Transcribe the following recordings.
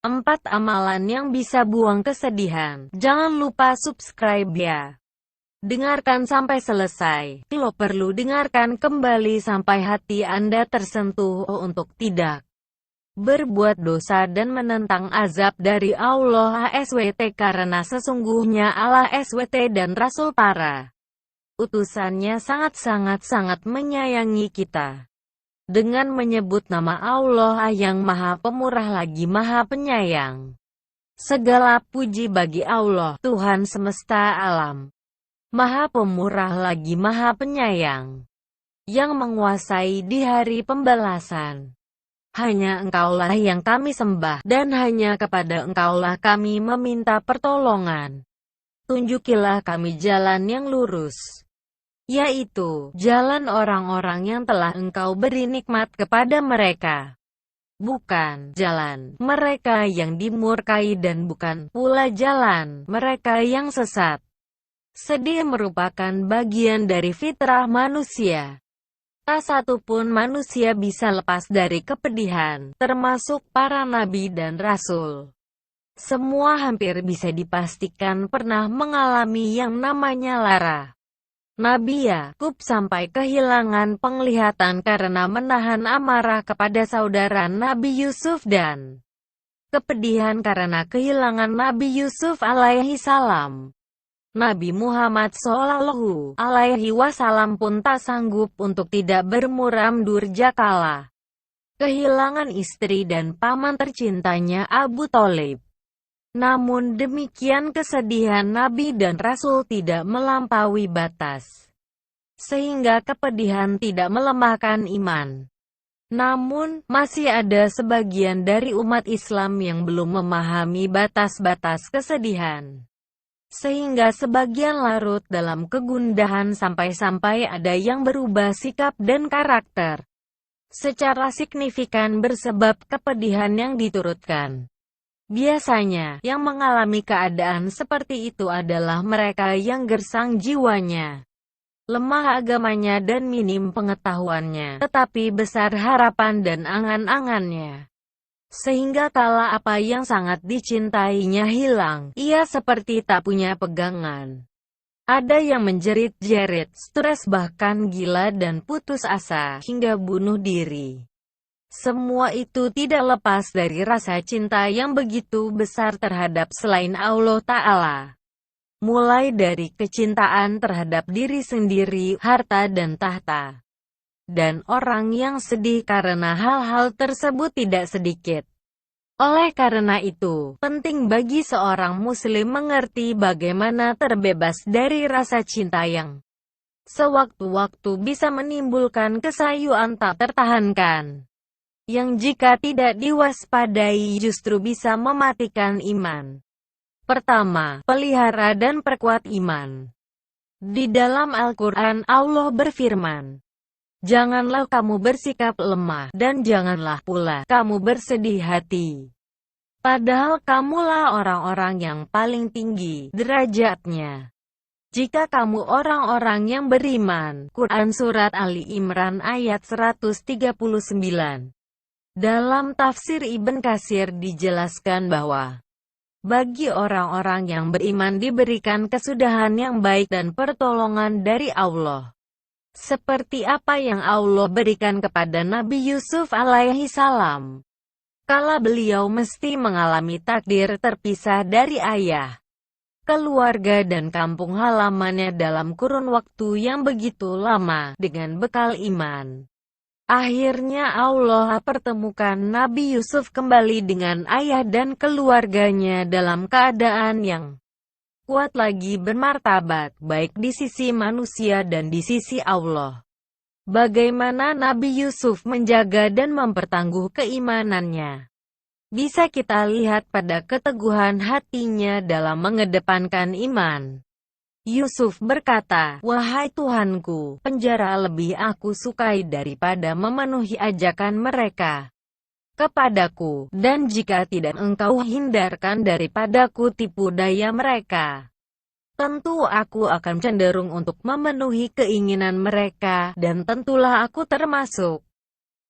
4 amalan yang bisa buang kesedihan. Jangan lupa subscribe ya. Dengarkan sampai selesai. Lo perlu dengarkan kembali sampai hati Anda tersentuh untuk tidak berbuat dosa dan menentang azab dari Allah SWT, karena sesungguhnya Allah SWT dan Rasul para utusannya sangat menyayangi kita. Dengan menyebut nama Allah yang Maha Pemurah lagi Maha Penyayang. Segala puji bagi Allah, Tuhan semesta alam. Maha Pemurah lagi Maha Penyayang. Yang menguasai di hari pembalasan. Hanya Engkaulah yang kami sembah, dan hanya kepada Engkaulah kami meminta pertolongan. Tunjukilah kami jalan yang lurus, yaitu jalan orang-orang yang telah Engkau beri nikmat kepada mereka. Bukan jalan mereka yang dimurkai dan bukan pula jalan mereka yang sesat. Sedih merupakan bagian dari fitrah manusia. Tak satu pun manusia bisa lepas dari kepedihan, termasuk para nabi dan rasul. Semua hampir bisa dipastikan pernah mengalami yang namanya lara. Nabi Yakub sampai kehilangan penglihatan karena menahan amarah kepada saudara Nabi Yusuf dan kepedihan karena kehilangan Nabi Yusuf alaihi salam. Nabi Muhammad Shallallahu alaihi wasallam pun tak sanggup untuk tidak bermuram durja kala kehilangan istri dan paman tercintanya Abu Thalib. Namun demikian kesedihan Nabi dan Rasul tidak melampaui batas, sehingga kepedihan tidak melemahkan iman. Namun, masih ada sebagian dari umat Islam yang belum memahami batas-batas kesedihan. Sehingga sebagian larut dalam kegundahan sampai-sampai ada yang berubah sikap dan karakter secara signifikan bersebab kepedihan yang diturutkan. Biasanya, yang mengalami keadaan seperti itu adalah mereka yang gersang jiwanya, lemah agamanya dan minim pengetahuannya, tetapi besar harapan dan angan-angannya. Sehingga kala apa yang sangat dicintainya hilang, ia seperti tak punya pegangan. Ada yang menjerit-jerit, stres bahkan gila dan putus asa, hingga bunuh diri. Semua itu tidak lepas dari rasa cinta yang begitu besar terhadap selain Allah Ta'ala. Mulai dari kecintaan terhadap diri sendiri, harta dan tahta. Dan orang yang sedih karena hal-hal tersebut tidak sedikit. Oleh karena itu, penting bagi seorang muslim mengerti bagaimana terbebas dari rasa cinta yang sewaktu-waktu bisa menimbulkan kesayuan tak tertahankan, yang jika tidak diwaspadai justru bisa mematikan iman. Pertama, pelihara dan perkuat iman. Di dalam Al-Quran Allah berfirman, "Janganlah kamu bersikap lemah, dan janganlah pula kamu bersedih hati. Padahal kamulah orang-orang yang paling tinggi derajatnya. Jika kamu orang-orang yang beriman." Quran Surat Ali Imran ayat 139. Dalam tafsir Ibn Katsir dijelaskan bahwa bagi orang-orang yang beriman diberikan kesudahan yang baik dan pertolongan dari Allah. Seperti apa yang Allah berikan kepada Nabi Yusuf alaihi salam. Kala beliau mesti mengalami takdir terpisah dari ayah, keluarga dan kampung halamannya dalam kurun waktu yang begitu lama dengan bekal iman. Akhirnya Allah pertemukan Nabi Yusuf kembali dengan ayah dan keluarganya dalam keadaan yang kuat lagi bermartabat, baik di sisi manusia dan di sisi Allah. Bagaimana Nabi Yusuf menjaga dan mempertangguh keimanannya, bisa kita lihat pada keteguhan hatinya dalam mengedepankan iman. Yusuf berkata, "Wahai Tuhanku, penjara lebih aku sukai daripada memenuhi ajakan mereka kepadaku, dan jika tidak Engkau hindarkan daripadaku tipu daya mereka, tentu aku akan cenderung untuk memenuhi keinginan mereka, dan tentulah aku termasuk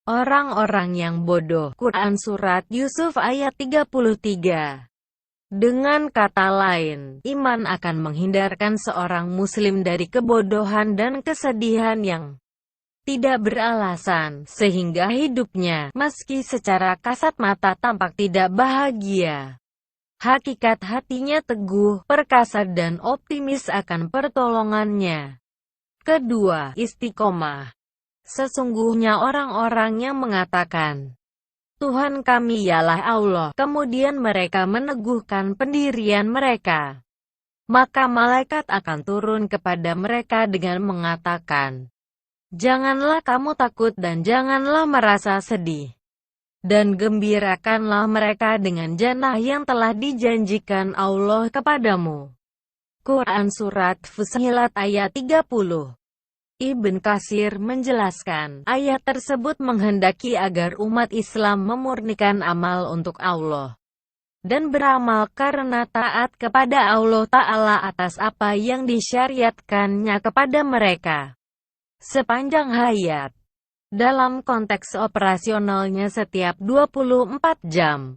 Orang-orang yang bodoh. Quran Surat Yusuf ayat 33. Dengan kata lain, iman akan menghindarkan seorang muslim dari kebodohan dan kesedihan yang tidak beralasan, sehingga hidupnya, meski secara kasat mata tampak tidak bahagia, hakikat hatinya teguh, perkasa dan optimis akan pertolongannya. Kedua, istiqomah. Sesungguhnya orang-orang yang mengatakan, Tuhan kami ialah Allah, kemudian mereka meneguhkan pendirian mereka, maka malaikat akan turun kepada mereka dengan mengatakan, janganlah kamu takut dan janganlah merasa sedih, dan gembirakanlah mereka dengan jannah yang telah dijanjikan Allah kepadamu. Quran Surat Fussilat ayat 30. Ibn Katsir menjelaskan, ayat tersebut menghendaki agar umat Islam memurnikan amal untuk Allah dan beramal karena taat kepada Allah Ta'ala atas apa yang disyariatkannya kepada mereka sepanjang hayat. Dalam konteks operasionalnya setiap 24 jam,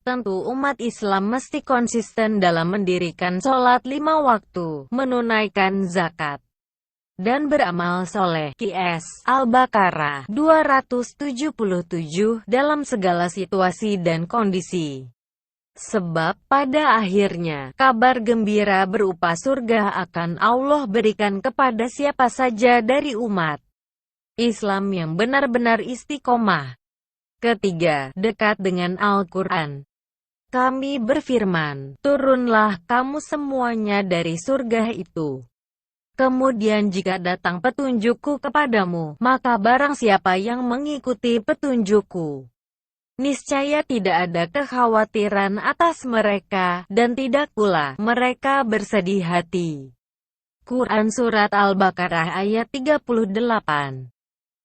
tentu umat Islam mesti konsisten dalam mendirikan sholat 5 waktu, menunaikan zakat, dan beramal soleh. QS Al-Baqarah 277 dalam segala situasi dan kondisi. Sebab pada akhirnya, kabar gembira berupa surga akan Allah berikan kepada siapa saja dari umat Islam yang benar-benar istiqomah. Ketiga, dekat dengan Al-Quran. Kami berfirman, turunlah kamu semuanya dari surga itu. Kemudian jika datang petunjukku kepadamu, maka barang siapa yang mengikuti petunjukku, niscaya tidak ada kekhawatiran atas mereka, dan tidak pula mereka bersedih hati. Quran Surat Al-Baqarah ayat 38.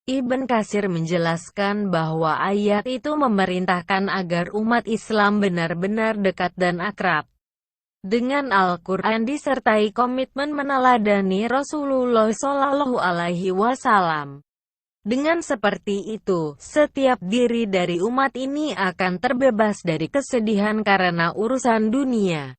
Ibn Katsir menjelaskan bahwa ayat itu memerintahkan agar umat Islam benar-benar dekat dan akrab dengan Al-Quran disertai komitmen meneladani Rasulullah Shallallahu Alaihi Wasallam. Dengan seperti itu, setiap diri dari umat ini akan terbebas dari kesedihan karena urusan dunia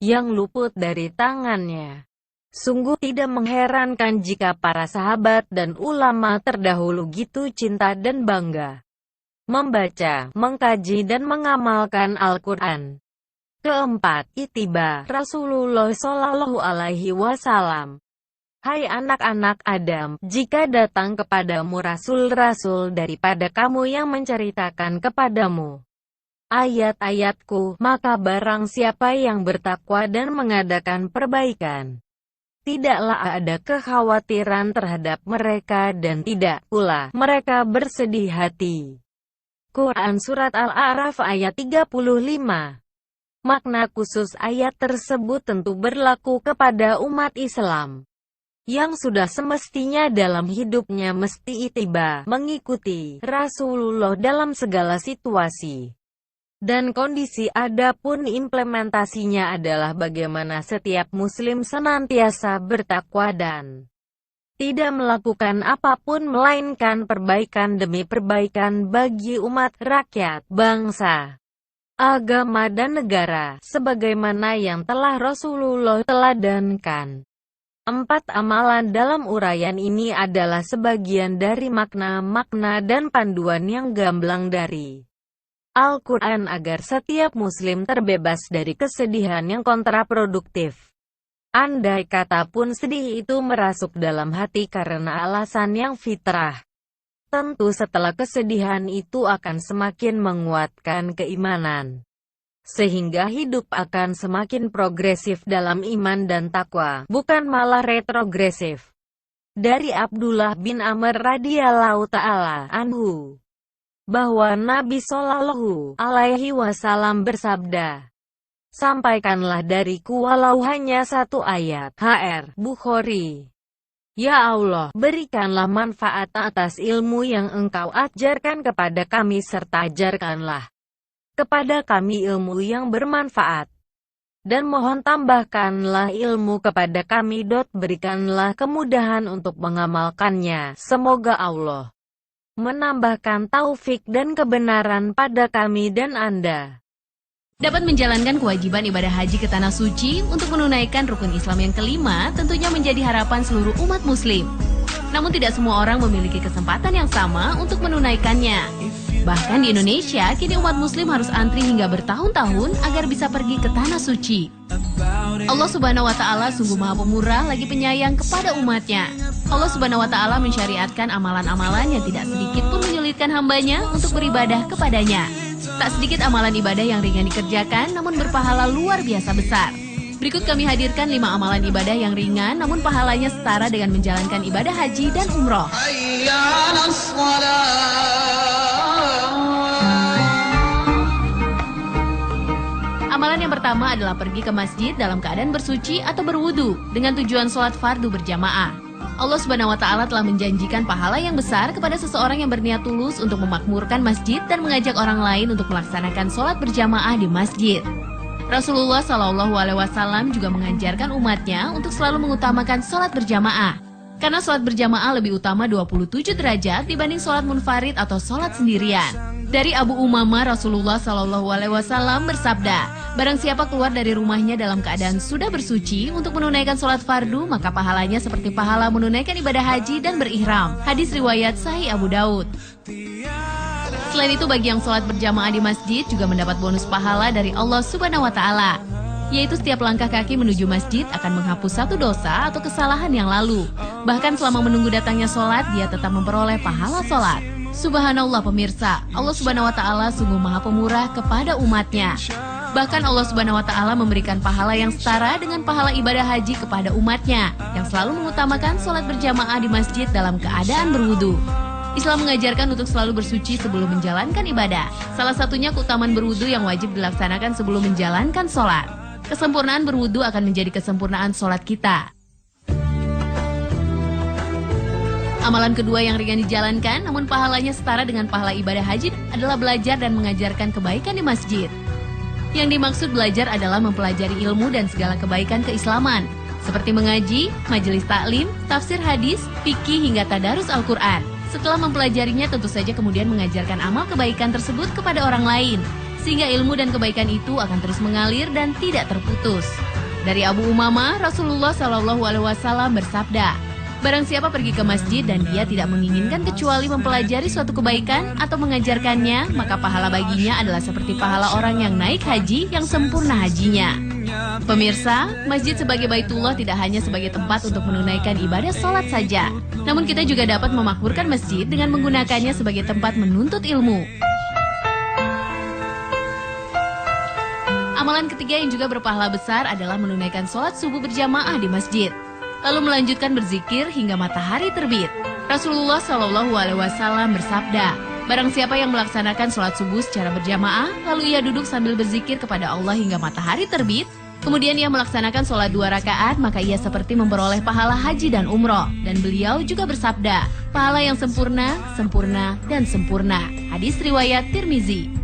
yang luput dari tangannya. Sungguh tidak mengherankan jika para sahabat dan ulama terdahulu gitu cinta dan bangga membaca, mengkaji dan mengamalkan Al-Quran. Keempat, ittiba Rasulullah Shallallahu Alaihi Wasallam. Hai anak-anak Adam, jika datang kepadamu rasul-rasul daripada kamu yang menceritakan kepadamu ayat-ayatku, maka barang siapa yang bertakwa dan mengadakan perbaikan, tidaklah ada kekhawatiran terhadap mereka dan tidak pula mereka bersedih hati. Quran Surat Al-A'raf ayat 35. Makna khusus ayat tersebut tentu berlaku kepada umat Islam yang sudah semestinya dalam hidupnya mesti ittiba, mengikuti Rasulullah dalam segala situasi dan kondisi. Adapun implementasinya adalah bagaimana setiap muslim senantiasa bertakwa dan tidak melakukan apapun melainkan perbaikan demi perbaikan bagi umat, rakyat, bangsa, agama dan negara, sebagaimana yang telah Rasulullah teladankan. 4 amalan dalam uraian ini adalah sebagian dari makna-makna dan panduan yang gamblang dari Al-Quran agar setiap muslim terbebas dari kesedihan yang kontraproduktif. Andai kata pun sedih itu merasuk dalam hati karena alasan yang fitrah, tentu setelah kesedihan itu akan semakin menguatkan keimanan, sehingga hidup akan semakin progresif dalam iman dan takwa, bukan malah retrogresif. Dari Abdullah bin Amr radhiyallahu ta'ala anhu, bahwa Nabi Shallallahu Alaihi Wasallam bersabda, sampaikanlah dariku walau hanya 1 ayat. HR Bukhari. Ya Allah, berikanlah manfaat atas ilmu yang Engkau ajarkan kepada kami serta ajarkanlah kepada kami ilmu yang bermanfaat. Dan mohon tambahkanlah ilmu kepada kami. Berikanlah kemudahan untuk mengamalkannya. Semoga Allah menambahkan taufik dan kebenaran pada kami dan Anda. Dapat menjalankan kewajiban ibadah haji ke Tanah Suci untuk menunaikan rukun Islam yang kelima tentunya menjadi harapan seluruh umat muslim. Namun tidak semua orang memiliki kesempatan yang sama untuk menunaikannya. Bahkan di Indonesia, kini umat muslim harus antri hingga bertahun-tahun agar bisa pergi ke Tanah Suci. Allah Subhanahu wa Ta'ala sungguh Maha Pemurah lagi penyayang kepada umatnya. Allah Subhanahu wa Ta'ala mensyariatkan amalan-amalan yang tidak sedikit pun menyulitkan hambanya untuk beribadah kepadanya. Tak sedikit amalan ibadah yang ringan dikerjakan namun berpahala luar biasa besar. Berikut kami hadirkan 5 amalan ibadah yang ringan namun pahalanya setara dengan menjalankan ibadah haji dan umroh. Amalan yang pertama adalah pergi ke masjid dalam keadaan bersuci atau berwudu dengan tujuan sholat fardu berjamaah. Allah Subhanahu wa Ta'ala telah menjanjikan pahala yang besar kepada seseorang yang berniat tulus untuk memakmurkan masjid dan mengajak orang lain untuk melaksanakan sholat berjamaah di masjid. Rasulullah Shallallahu Alaihi Wasallam juga mengajarkan umatnya untuk selalu mengutamakan sholat berjamaah. Karena sholat berjamaah lebih utama 27 derajat dibanding sholat munfarid atau sholat sendirian. Dari Abu Umamah, Rasulullah Shallallahu Alaihi Wasallam bersabda, barang siapa keluar dari rumahnya dalam keadaan sudah bersuci untuk menunaikan sholat fardu, maka pahalanya seperti pahala menunaikan ibadah haji dan berihram. Hadis riwayat Sahih Abu Daud. Selain itu, bagi yang sholat berjamaah di masjid juga mendapat bonus pahala dari Allah Subhanahu wa Ta'ala, yaitu setiap langkah kaki menuju masjid akan menghapus satu dosa atau kesalahan yang lalu. Bahkan selama menunggu datangnya sholat, dia tetap memperoleh pahala sholat. Subhanallah pemirsa, Allah Subhanahu wa Ta'ala sungguh Maha Pemurah kepada umatnya. Bahkan Allah Subhanahu wa Ta'ala memberikan pahala yang setara dengan pahala ibadah haji kepada umatnya yang selalu mengutamakan sholat berjamaah di masjid dalam keadaan berwudu. Islam mengajarkan untuk selalu bersuci sebelum menjalankan ibadah. Salah satunya keutamaan berwudu yang wajib dilaksanakan sebelum menjalankan sholat. Kesempurnaan berwudu akan menjadi kesempurnaan sholat kita. Amalan kedua yang ringan dijalankan namun pahalanya setara dengan pahala ibadah haji adalah belajar dan mengajarkan kebaikan di masjid. Yang dimaksud belajar adalah mempelajari ilmu dan segala kebaikan keislaman, seperti mengaji, majelis taklim, tafsir hadis, fikih hingga tadarus Al-Quran. Setelah mempelajarinya tentu saja kemudian mengajarkan amal kebaikan tersebut kepada orang lain, sehingga ilmu dan kebaikan itu akan terus mengalir dan tidak terputus. Dari Abu Umamah, Rasulullah Shallallahu Alaihi Wasallam bersabda, barang siapa pergi ke masjid dan dia tidak menginginkan kecuali mempelajari suatu kebaikan atau mengajarkannya, maka pahala baginya adalah seperti pahala orang yang naik haji yang sempurna hajinya. Pemirsa, masjid sebagai Baitullah tidak hanya sebagai tempat untuk menunaikan ibadah sholat saja, namun kita juga dapat memakmurkan masjid dengan menggunakannya sebagai tempat menuntut ilmu. Amalan ketiga yang juga berpahala besar adalah menunaikan sholat subuh berjamaah di masjid, lalu melanjutkan berzikir hingga matahari terbit. Rasulullah Shallallahu Alaihi Wasallam bersabda, barang siapa yang melaksanakan sholat subuh secara berjamaah, lalu ia duduk sambil berzikir kepada Allah hingga matahari terbit, kemudian ia melaksanakan sholat 2 rakaat, maka ia seperti memperoleh pahala haji dan umroh. Dan beliau juga bersabda, pahala yang sempurna, sempurna, dan sempurna. Hadis riwayat Tirmizi.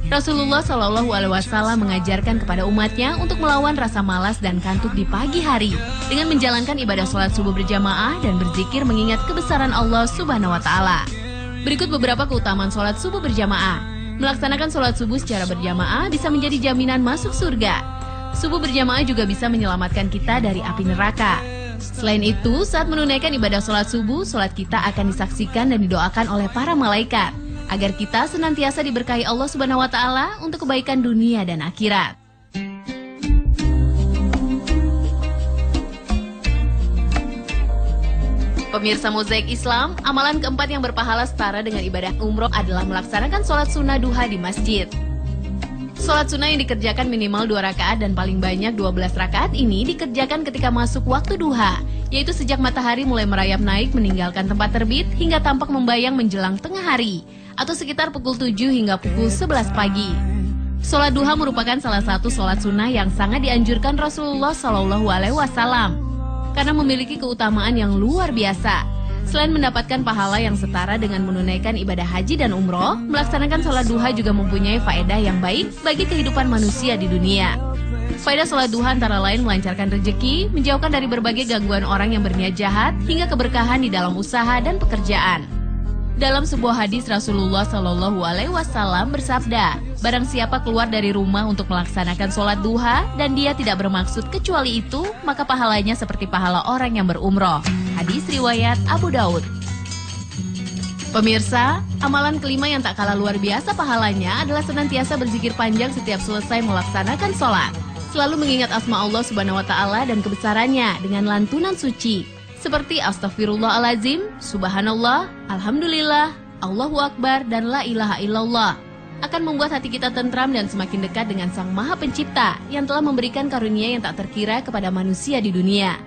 Rasulullah Shallallahu Alaihi Wasallam mengajarkan kepada umatnya untuk melawan rasa malas dan kantuk di pagi hari dengan menjalankan ibadah sholat subuh berjamaah dan berzikir mengingat kebesaran Allah Subhanahu Wa Taala. Berikut beberapa keutamaan sholat subuh berjamaah. Melaksanakan sholat subuh secara berjamaah bisa menjadi jaminan masuk surga. Subuh berjamaah juga bisa menyelamatkan kita dari api neraka. Selain itu, saat menunaikan ibadah sholat subuh, sholat kita akan disaksikan dan didoakan oleh para malaikat, agar kita senantiasa diberkahi Allah Subhanahu wa Ta'ala untuk kebaikan dunia dan akhirat. Pemirsa Mozaik Islam, amalan keempat yang berpahala setara dengan ibadah umroh adalah melaksanakan sholat sunnah duha di masjid. Sholat sunnah yang dikerjakan minimal 2 rakaat dan paling banyak 12 rakaat ini dikerjakan ketika masuk waktu duha, yaitu sejak matahari mulai merayap naik meninggalkan tempat terbit hingga tampak membayang menjelang tengah hari, atau sekitar pukul 7 hingga pukul 11 pagi. Sholat duha merupakan salah satu sholat sunnah yang sangat dianjurkan Rasulullah Shallallahu Alaihi Wasallam karena memiliki keutamaan yang luar biasa. Selain mendapatkan pahala yang setara dengan menunaikan ibadah haji dan umroh, melaksanakan sholat duha juga mempunyai faedah yang baik bagi kehidupan manusia di dunia. Faedah sholat duha antara lain melancarkan rezeki, menjauhkan dari berbagai gangguan orang yang berniat jahat, hingga keberkahan di dalam usaha dan pekerjaan. Dalam sebuah hadis Rasulullah Shallallahu Alaihi Wasallam bersabda, barang siapa keluar dari rumah untuk melaksanakan sholat duha dan dia tidak bermaksud kecuali itu, maka pahalanya seperti pahala orang yang berumroh. Hadis riwayat Abu Daud. Pemirsa, amalan kelima yang tak kalah luar biasa pahalanya adalah senantiasa berzikir panjang setiap selesai melaksanakan sholat. Selalu mengingat asma Allah Subhanahu Wa Taala dan kebesarannya dengan lantunan suci. Seperti Astaghfirullahaladzim, Subhanallah, Alhamdulillah, Allahu Akbar, dan La ilaha illallah. Akan membuat hati kita tentram dan semakin dekat dengan Sang Maha Pencipta yang telah memberikan karunia yang tak terkira kepada manusia di dunia.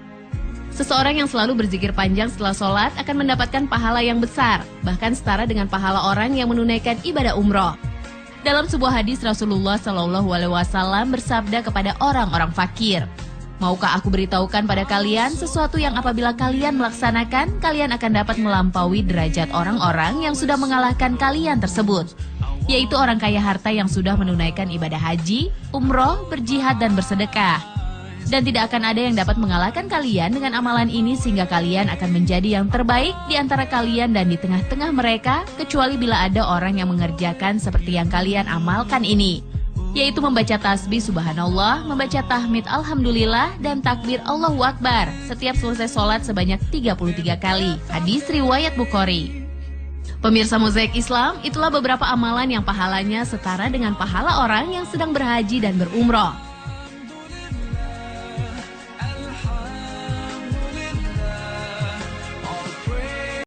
Seseorang yang selalu berzikir panjang setelah sholat akan mendapatkan pahala yang besar, bahkan setara dengan pahala orang yang menunaikan ibadah umroh. Dalam sebuah hadis Rasulullah Shallallahu Alaihi Wasallam bersabda kepada orang-orang fakir, maukah aku beritahukan pada kalian sesuatu yang apabila kalian melaksanakan, kalian akan dapat melampaui derajat orang-orang yang sudah mengalahkan kalian tersebut, yaitu orang kaya harta yang sudah menunaikan ibadah haji, umroh, berjihad, dan bersedekah. Dan tidak akan ada yang dapat mengalahkan kalian dengan amalan ini sehingga kalian akan menjadi yang terbaik di antara kalian dan di tengah-tengah mereka, kecuali bila ada orang yang mengerjakan seperti yang kalian amalkan ini, yaitu membaca tasbih subhanallah, membaca tahmid alhamdulillah, dan takbir Allahu Akbar setiap selesai sholat sebanyak 33 kali. Hadis riwayat Bukhari. Pemirsa Mozaik Islam, itulah beberapa amalan yang pahalanya setara dengan pahala orang yang sedang berhaji dan berumroh.